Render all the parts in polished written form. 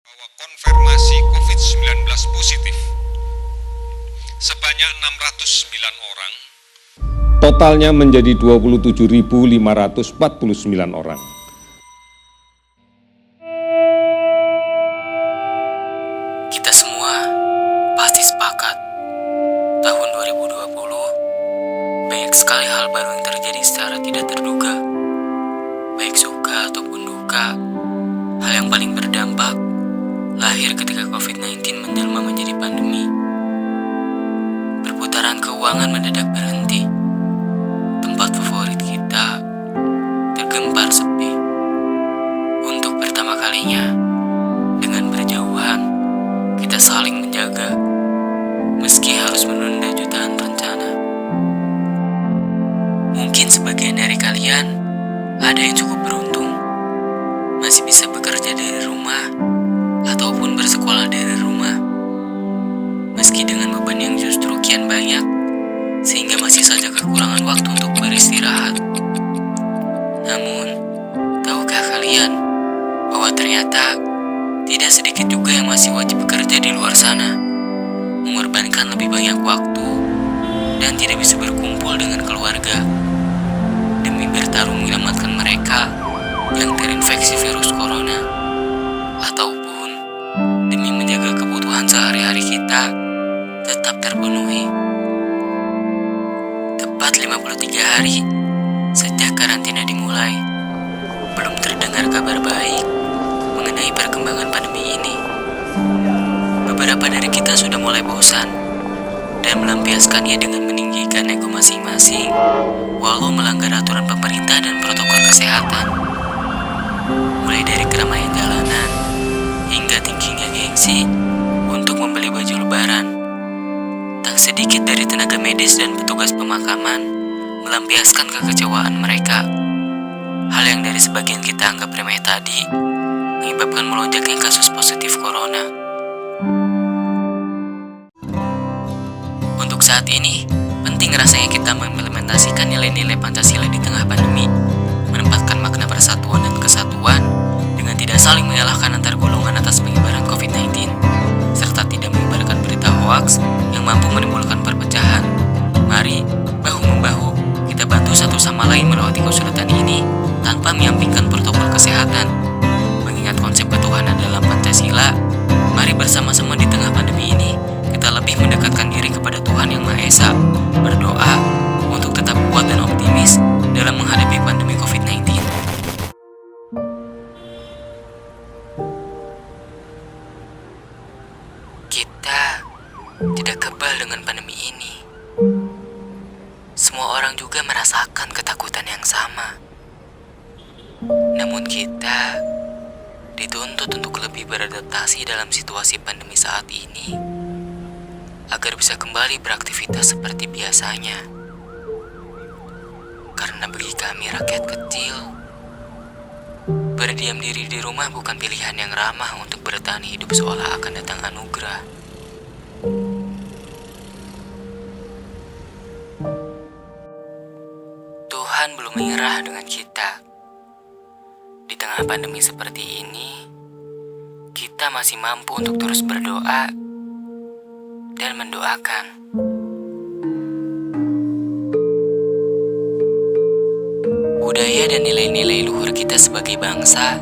bahwa konfirmasi COVID-19 positif sebanyak 609 orang. Totalnya menjadi 27.549 orang. Kita semua pasti sepakat, tahun 2020 banyak sekali hal baru yang terjadi secara tidak terduga. Baik suka ataupun duka, hal yang paling berdampak lahir ketika COVID-19 menjelma menjadi pandemi. Perputaran keuangan mendadak berhenti. Tempat favorit kita tergempar sepi. Untuk pertama kalinya, dengan berjauhan, kita saling menjaga, meski harus menunda jutaan rencana. Mungkin sebagian dari kalian ada yang cukup beruntung, masih bisa bekerja dari rumah ataupun bersekolah dari rumah, meski dengan beban yang justru kian banyak, sehingga masih saja kekurangan waktu untuk beristirahat. Namun, tahukah kalian bahwa ternyata tidak sedikit juga yang masih wajib bekerja di luar sana, mengorbankan lebih banyak waktu dan tidak bisa berkumpul dengan keluarga demi bertarung menyelamatkan mereka yang terinfeksi virus corona, ataupun demi menjaga kebutuhan sehari-hari kita tetap terpenuhi. Tepat 53 hari sejak karantina dimulai, belum terdengar kabar baik mengenai perkembangan pandemi ini. Beberapa dari kita sudah mulai bosan dan melampiaskannya dengan meninggikan ego masing-masing, walau melanggar aturan pemerintah dan protokol kesehatan. Mulai dari keramaian jalanan hingga tingginya gengsi untuk membeli baju lebaran. Tak sedikit dari tenaga medis dan petugas pemakaman melampiaskan kekecewaan mereka. Hal yang dari sebagian kita anggap remeh tadi menyebabkan melonjaknya kasus positif corona. Untuk saat ini, penting rasanya kita mengimplementasikan nilai-nilai Pancasila di tengah pandemi, menempatkan makna persatuan dan kesatuan dengan tidak saling menyalahkan antar golongan atas penyebaran COVID-19, serta tidak menyebarkan berita hoaks yang mampu menimbulkan perpecahan. Mari, bahu-membahu, kita bantu satu sama lain melewati kesulitan ini tanpa menyampingkan protokol kesehatan. Mengingat konsep ketuhanan dalam Pancasila, mari bersama-sama di tengah pandemi ini kita lebih mendekatkan diri kepada Tuhan Yang Maha Esa, berdoa untuk tetap kuat dan optimis dalam menghadapi pandemi COVID-19. Kita tidak kebal dengan pandemi ini. Semua orang juga merasakan ketakutan yang sama. Namun kita dituntut untuk lebih beradaptasi dalam situasi pandemi saat ini agar bisa kembali beraktivitas seperti biasanya. Karena bagi kami rakyat kecil, berdiam diri di rumah bukan pilihan yang ramah untuk bertahan hidup seolah akan datang anugerah. Tuhan belum menyerah dengan kita. Di tengah pandemi seperti ini, kita masih mampu untuk terus berdoa dan mendoakan. Budaya dan nilai-nilai luhur kita sebagai bangsa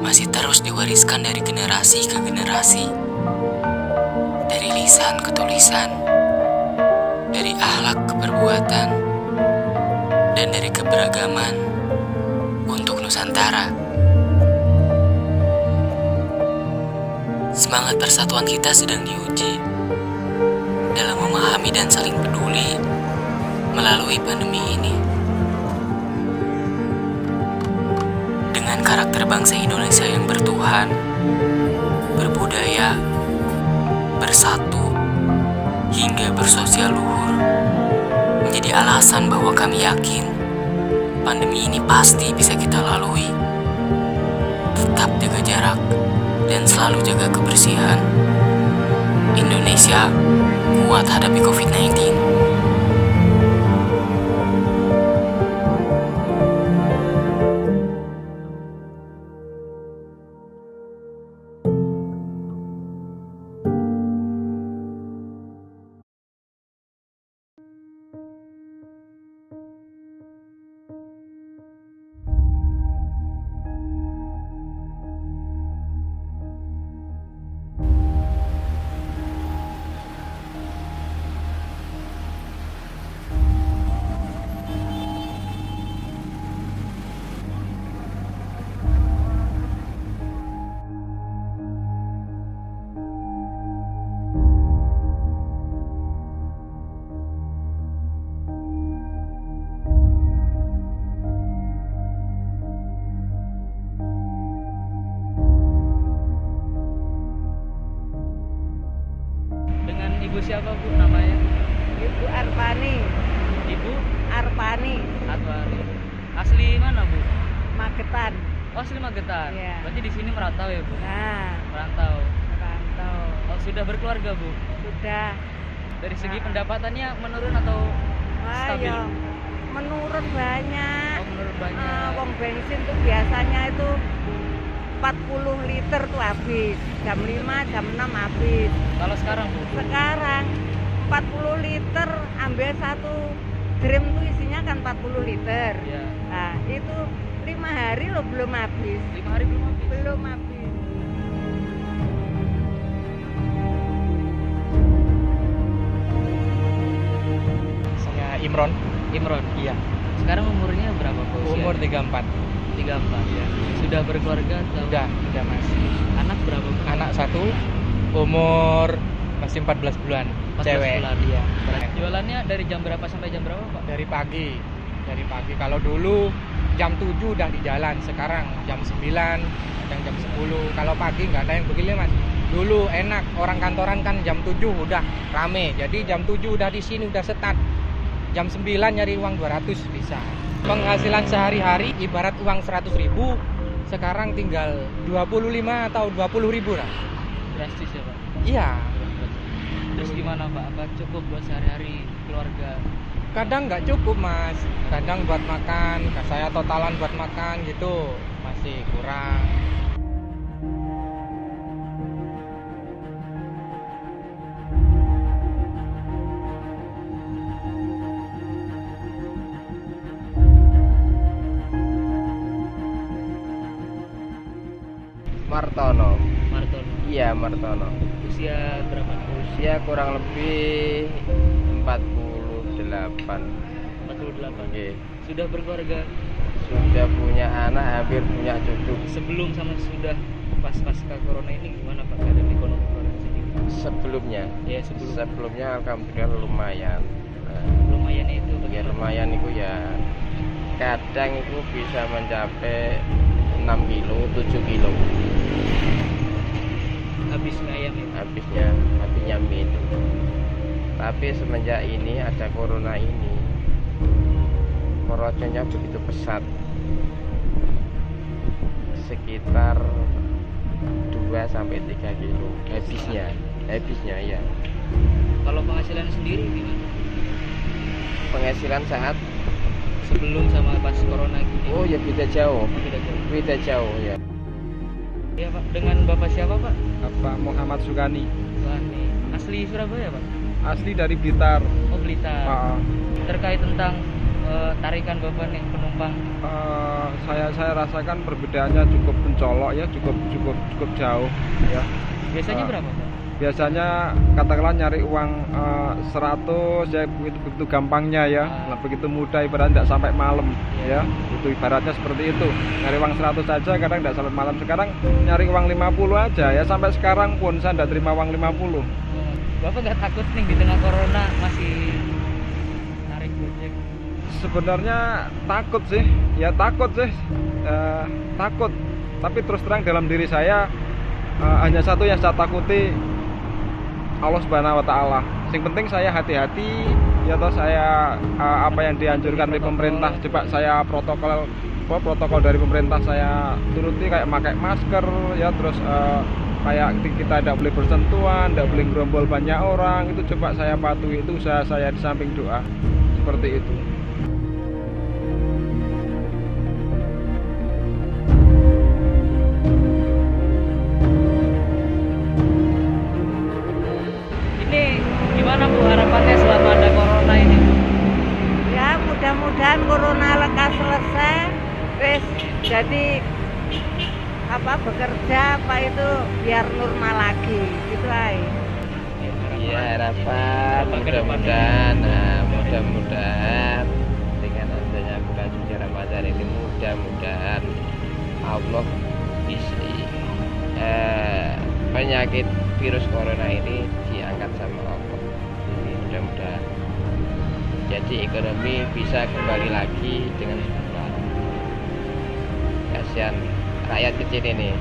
masih terus diwariskan dari generasi ke generasi. Dari lisan ke tulisan, dari akhlak ke perbuatan, dan dari keberagaman untuk Nusantara. Semangat persatuan kita sedang diuji dalam memahami dan saling peduli melalui pandemi ini. Dengan karakter bangsa Indonesia yang bertuhan, berbudaya, bersatu, hingga bersosial luhur, menjadi alasan bahwa kami yakin pandemi ini pasti bisa kita lalui. Tetap jaga jarak dan selalu jaga kebersihan. Indonesia kuat hadapi COVID-19. siapa Bu namanya? Ibu Arpani, Ibu Arpani, Atwari. Asli mana Bu? Magetan. Oh, asli Magetan. Iya. Berarti di sini merantau ya Bu? Nah, Merantau. rantau. Oh, sudah berkeluarga Bu? Sudah. Dari segi Nah. pendapatannya menurun atau stabil? Ayo, menurun banyak. Oh, menurun banyak. Wong bensin tuh biasanya itu 40 liter tuh habis. Jam 5, jam 6 habis. Kalau sekarang Bu? Sekarang 40 liter ambil satu drum tuh isinya kan 40 liter. Ya. Nah, itu 5 hari lo belum habis. 5 hari belum habis. Belum habis. Saya Imron. Imron. Iya. Sekarang umurnya berapa Bu? Umur 34. 34. Iya. Sudah berkeluarga atau? Udah Mas. Anak berapa Bu? Anak satu, umur masih 14 bulan. 14 Cewek. bulan. Iya. Jualannya dari jam berapa sampai jam berapa Pak? Dari pagi. Dari pagi. Kalau dulu jam 7 udah di jalan, sekarang jam 9, kadang jam 10. Kalau pagi nggak ada yang begini Mas. Dulu enak, orang kantoran kan jam 7 udah rame. Jadi jam 7 udah di sini udah start. Jam 9 nyari uang 200 bisa. Penghasilan sehari-hari ibarat uang 100.000, sekarang tinggal 25 atau 20.000 lah. Drastis ya Pak? Iya. Terus gimana Pak? Apa cukup buat sehari-hari keluarga? Kadang nggak cukup Mas. Kadang buat makan, saya totalan buat makan gitu masih kurang. Martono. Marton. Iya, Martono. Usia berapa? Usia kurang lebih 48. 48. Oke. Sudah berkeluarga Sudah punya anak, hampir punya cucu. sebelum sama sudah pasca corona ini gimana Pak keadaan ekonomi keluarga sendiri? Sebelumnya, Ya sebelumnya alhamdulillah lumayan. lumayan itu Ya lumayan itu ya. Kadang itu bisa mencapai 6 kilo, 7 kilo habis mie ayam ya. habisnya mie itu. Tapi semenjak ini ada corona ini, merocotnya begitu pesat, sekitar 2-3 kilo habisnya ya. Kalau penghasilan sendiri gimana? Penghasilan saat Sebelum sama pas corona gini? oh ya beda jauh Beda jauh. ya. Ya Pak, dengan Bapak siapa Pak? Bapak Muhammad Sugani, Wah, nih asli Surabaya Pak? asli dari Blitar. Oh, Blitar. Ah, Terkait tentang tarikan Bapak nih penumpang. saya rasakan perbedaannya cukup mencolok ya, cukup jauh ya. Biasanya Ah. berapa Pak? Biasanya katakanlah nyari uang 100 ya begitu gampangnya ya. Nah, begitu mudah ibaratnya tidak sampai malam ya. Itu ibaratnya seperti itu. Nyari uang 100 saja kadang tidak sampai malam. Sekarang nyari uang 50 aja ya, sampai sekarang pun saya tidak terima uang 50. Bapak nggak takut nih di tengah corona masih narik Gojek? Sebenarnya takut sih. Ya takut sih. Takut. Tapi terus terang dalam diri saya hanya satu yang saya takuti, Allah Subhanahu wa taala. Yang penting saya hati-hati ya toh, saya apa yang dianjurkan oleh pemerintah coba saya protokol dari pemerintah saya turuti, kayak pakai masker ya, terus kayak kita tidak boleh bersentuhan, tidak boleh gerombol banyak orang, itu coba saya patuhi, itu usaha saya di samping doa seperti itu. Ini gimana Bu harapannya selama ada corona ini Bu? Ya mudah-mudahan corona lekas selesai, wis jadi bekerja itu biar normal lagi gitu aja. Iya, harapan Apa ke mudah-mudahan dengan adanya bulan suci Ramadan ini, mudah-mudahan Allah bisa penyakit virus corona ini diangkat sama Allah. Jadi mudah-mudahan jadi ekonomi bisa kembali lagi dengan semula. Kasihan rakyat kecil ini.